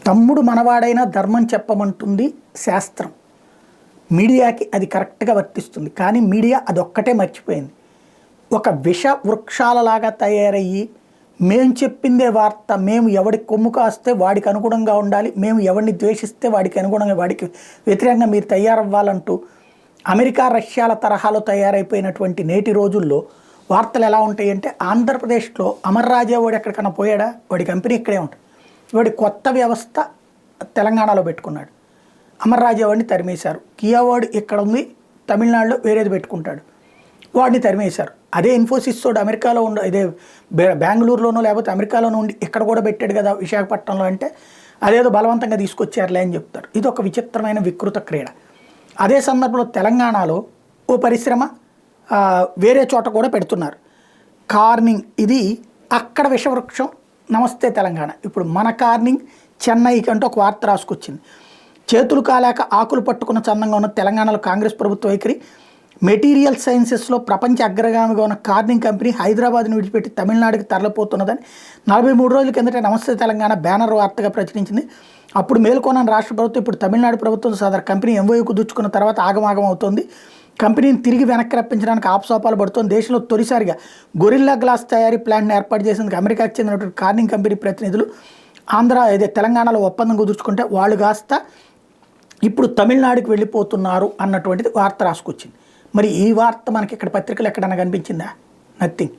తమ్ముడు మనవాడైనా ధర్మం చెప్పమంటుంది శాస్త్రం. మీడియాకి అది కరెక్ట్గా వర్తిస్తుంది. కానీ మీడియా అదొక్కటే మర్చిపోయింది. ఒక విష వృక్షాలలాగా తయారయ్యి మేము చెప్పిందే వార్త, మేము ఎవడి కొమ్ము కాస్తే వాడికి అనుగుణంగా ఉండాలి, మేము ఎవరిని ద్వేషిస్తే వాడికి అనుగుణంగా, వాడికి వ్యతిరేకంగా మీరు తయారవ్వాలంటూ అమెరికా రష్యాల తరహాలో తయారైపోయినటువంటి నేటి రోజుల్లో వార్తలు ఎలా ఉంటాయంటే, ఆంధ్రప్రదేశ్లో అమర్ రాజా వాడు ఎక్కడికన్నా పోయాడా, వాడి కంపెనీ ఇక్కడే ఉంటుంది. వాడి కొత్త వ్యవస్థ తెలంగాణలో పెట్టుకున్నాడు. అమర్ రాజా వాడిని తరిమేశారు. కియా వాడు ఇక్కడ ఉంది, తమిళనాడులో వేరేది పెట్టుకుంటాడు, వాడిని తరిమేశారు. అదే ఇన్ఫోసిస్ తోడు అమెరికాలో ఇదే బెంగళూరులోనో లేకపోతే అమెరికాలోనో ఉండి ఇక్కడ కూడా పెట్టాడు కదా విశాఖపట్నంలో అంటే, అదేదో బలవంతంగా తీసుకొచ్చారులే అని చెప్తారు. ఇది ఒక విచిత్రమైన వికృత క్రీడ. అదే సందర్భంలో తెలంగాణలో ఓ పరిశ్రమ వేరే చోట కూడా పెడుతున్నారు. కార్నింగ్, ఇది అక్కడ విషవృక్షం. నమస్తే తెలంగాణ. ఇప్పుడు మన కార్నింగ్ చెన్నైకి అంటూ ఒక వార్త రాసుకొచ్చింది. చేతులు కాలేక ఆకులు పట్టుకున్న చందంగా ఉన్న తెలంగాణలో కాంగ్రెస్ ప్రభుత్వ వైఖరి. మెటీరియల్ సైన్సెస్లో ప్రపంచ అగ్రగామిగా ఉన్న కార్నింగ్ కంపెనీ హైదరాబాద్ని విడిచిపెట్టి తమిళనాడుకి తరలిపోతున్నదని 43 రోజుల కిందట నమస్తే తెలంగాణ బ్యానర్ వార్తగా ప్రచురించింది. అప్పుడు మేల్కొన్న రాష్ట్ర ప్రభుత్వం ఇప్పుడు తమిళనాడు ప్రభుత్వం సదరు కంపెనీ ఎంఓయూకు దుచ్చుకున్న తర్వాత ఆగమాగం అవుతోంది. కంపెనీని తిరిగి వెనక్కి రప్పించడానికి ఆపసోపాలు పడుతోంది. దేశంలో తొలిసారిగా గొరిల్లా గ్లాస్ తయారీ ప్లాంట్ని ఏర్పాటు చేసేందుకు అమెరికాకు చెందినటువంటి కార్నింగ్ కంపెనీ ప్రతినిధులు తెలంగాణలో ఒప్పందం కుదుర్చుకుంటే వాళ్ళు కాస్త ఇప్పుడు తమిళనాడుకి వెళ్ళిపోతున్నారు అన్నటువంటిది వార్త రాసుకొచ్చింది. మరి ఈ వార్త మనకి ఇక్కడ పత్రికలు ఎక్కడన్నా కనిపించిందా? నథింగ్.